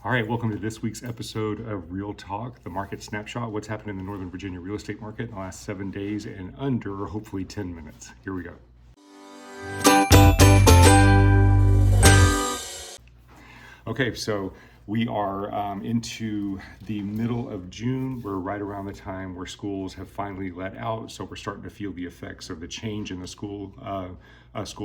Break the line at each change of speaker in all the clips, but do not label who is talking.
All right, welcome to this week's episode of Real Talk, the Market Snapshot. What's happened in the Northern Virginia real estate market in the last 7 days and under, hopefully, 10 minutes. Here we go. Okay, so we are into the middle of June. We're right around the time where schools have finally let out, so we're starting to feel the effects of the change in the school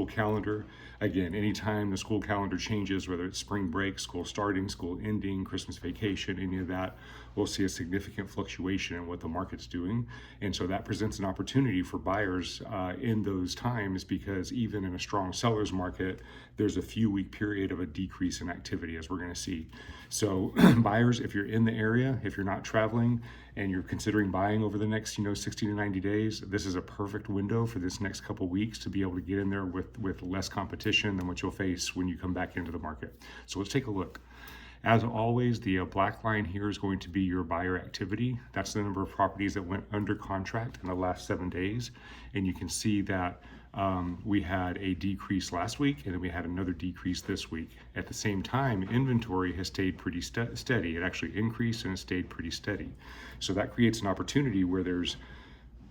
calendar. Again, anytime the school calendar changes, whether it's spring break, school starting, school ending, Christmas vacation, any of that, we'll see a significant fluctuation in what the market's doing. And so that presents an opportunity for buyers in those times, because even in a strong seller's market, there's a few week period of a decrease in activity, as we're going to see. So buyers, if you're in the area, if you're not traveling and you're considering buying over the next 60 to 90 days, this is a perfect window for this next couple weeks to be able to get in there with less competition than what you'll face when you come back into the market. So let's take a look. As always, the black line here is going to be your buyer activity. That's the number of properties that went under contract in the last 7 days. And you can see that we had a decrease last week, and then we had another decrease this week. At the same time, inventory has stayed pretty steady. It actually increased and it stayed pretty steady. So that creates an opportunity where there's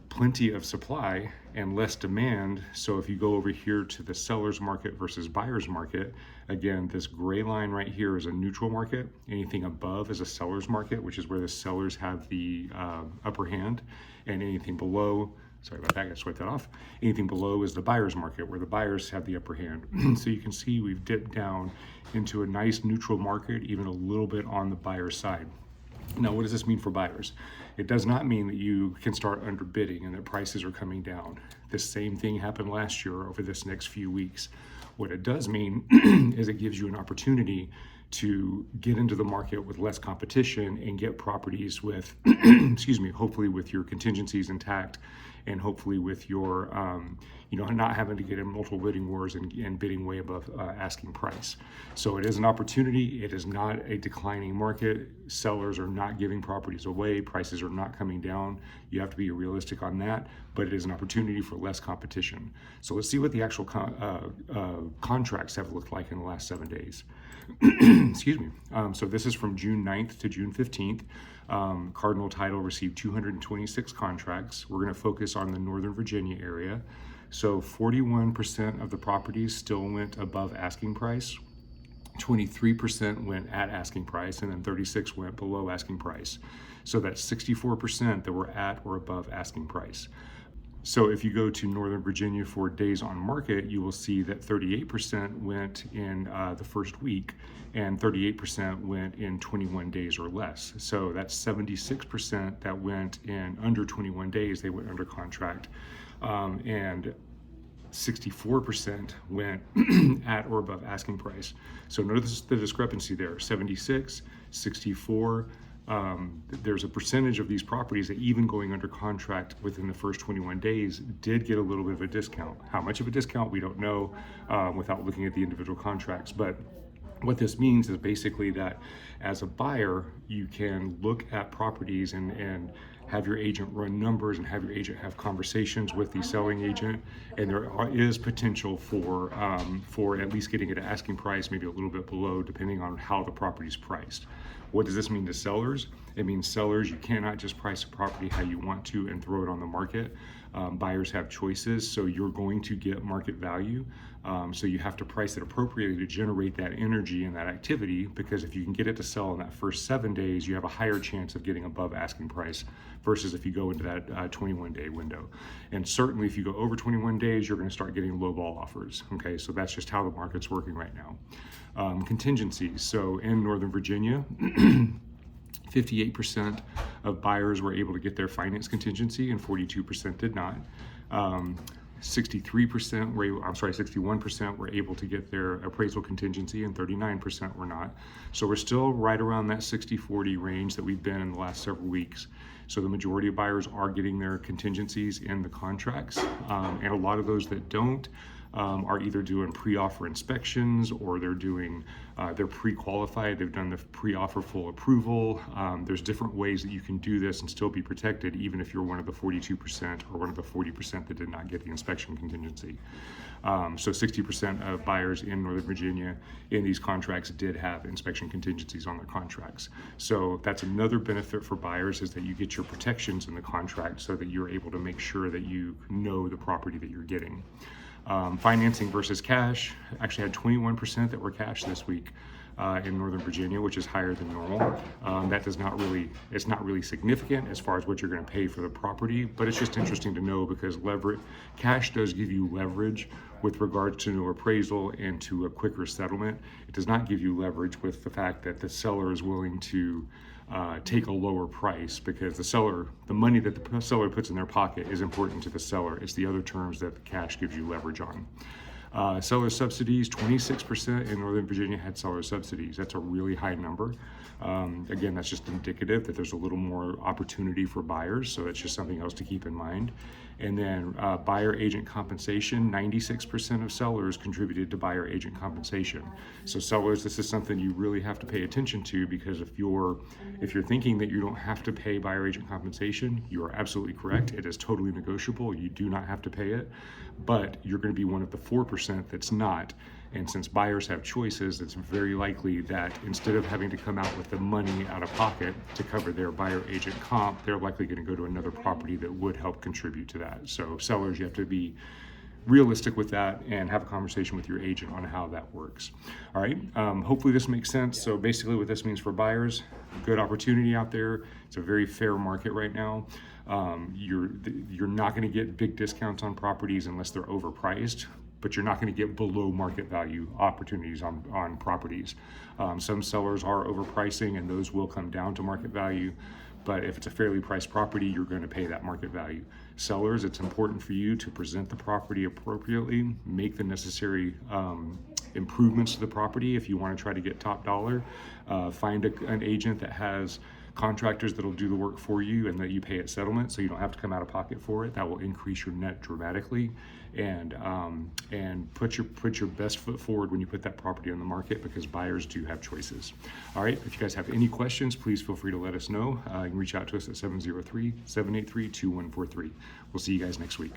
plenty of supply and less demand. So if you go over here to the seller's market versus buyer's market, again, this gray line right here is a neutral market. Anything above is a seller's market, which is where the sellers have the upper hand, and anything below, sorry about that, I gotta swipe that off. Anything below is the buyer's market, where the buyers have the upper hand. So you can see we've dipped down into a nice neutral market, even a little bit on the buyer's side. Now, what does this mean for buyers? It does not mean that you can start underbidding and that prices are coming down. The same thing happened last year over this next few weeks. What it does mean is it gives you an opportunity to get into the market with less competition and get properties with, hopefully with your contingencies intact, and hopefully with your, not having to get in multiple bidding wars and bidding way above asking price. So it is an opportunity. It is not a declining market. Sellers are not giving properties away. Prices are not coming down. You have to be realistic on that, but it is an opportunity for less competition. So let's see what the actual contracts have looked like in the last 7 days. So this is from June 9th to June 15th. Cardinal Title received 226 contracts. We're going to focus on the Northern Virginia area. So 41% of the properties still went above asking price, 23% went at asking price, and then 36% went below asking price. So that's 64% that were at or above asking price. So if you go to Northern Virginia for days on market, you will see that 38% went in the first week, and 38% went in 21 days or less. So that's 76% that went in under 21 days, they went under contract, and 64% went at or above asking price. So notice the discrepancy there, 76, 64, there's a percentage of these properties that even going under contract within the first 21 days did get a little bit of a discount. How much of a discount, we don't know without looking at the individual contracts. But what this means is basically that as a buyer, you can look at properties and have your agent run numbers and have your agent have conversations with the selling agent, and there is potential for at least getting it at asking price, maybe a little bit below, depending on how the property is priced. What does this mean to sellers? It means sellers, you cannot just price a property how you want to and throw it on the market. Buyers have choices, so you're going to get market value. So you have to price it appropriately to generate that energy and that activity, because if you can get it to sell in that first 7 days, you have a higher chance of getting above asking price versus if you go into that 21-day window. And certainly if you go over 21 days, you're going to start getting low ball offers. Okay, so that's just how the market's working right now. Contingencies. So in Northern Virginia, 58% of buyers were able to get their finance contingency and 42% did not. 61% were able to get their appraisal contingency and 39% were not. So we're still right around that 60-40 range that we've been in the last several weeks. So the majority of buyers are getting their contingencies in the contracts, and a lot of those that don't, are either doing pre-offer inspections or they're pre-qualified. They've done the pre-offer full approval. There's different ways that you can do this and still be protected, even if you're one of the 42% or one of the 40% that did not get the inspection contingency. So 60% of buyers in Northern Virginia in these contracts did have inspection contingencies on their contracts. So that's another benefit for buyers, is that you get your protections in the contract so that you're able to make sure that you know the property that you're getting. Financing versus cash, actually had 21% that were cash this week in Northern Virginia, which is higher than normal. It's not really significant as far as what you're going to pay for the property, but it's just interesting to know because cash does give you leverage with regards to an appraisal and to a quicker settlement. It does not give you leverage with the fact that the seller is willing to take a lower price, because the money that the seller puts in their pocket is important to the seller. It's the other terms that the cash gives you leverage on. Seller subsidies, 26% in Northern Virginia had seller subsidies. That's a really high number. Again, that's just indicative that there's a little more opportunity for buyers, so that's just something else to keep in mind. And then buyer agent compensation, 96% of sellers contributed to buyer agent compensation. So sellers, this is something you really have to pay attention to, because if you're thinking that you don't have to pay buyer agent compensation, you are absolutely correct. It is totally negotiable. You do not have to pay it, but you're going to be one of the 4% that's not. And since buyers have choices, it's very likely that instead of having to come out with the money out of pocket to cover their buyer agent comp, they're likely going to go to another property that would help contribute to that. So sellers, you have to be realistic with that and have a conversation with your agent on how that works. All right, hopefully this makes sense. So basically what this means for buyers, good opportunity out there. It's a very fair market right now. You're not going to get big discounts on properties unless they're overpriced, but you're not going to get below market value opportunities on properties. Some sellers are overpricing, and those will come down to market value. But if it's a fairly priced property, you're going to pay that market value. Sellers, it's important for you to present the property appropriately, make the necessary improvements to the property if you want to try to get top dollar. Find an agent that has contractors that'll do the work for you and that you pay at settlement, so you don't have to come out of pocket for it. That will increase your net dramatically, and put your best foot forward when you put that property on the market, because buyers do have choices. All right, if you guys have any questions, please feel free to let us know. You can reach out to us at 703-783-2143. We'll see you guys next week.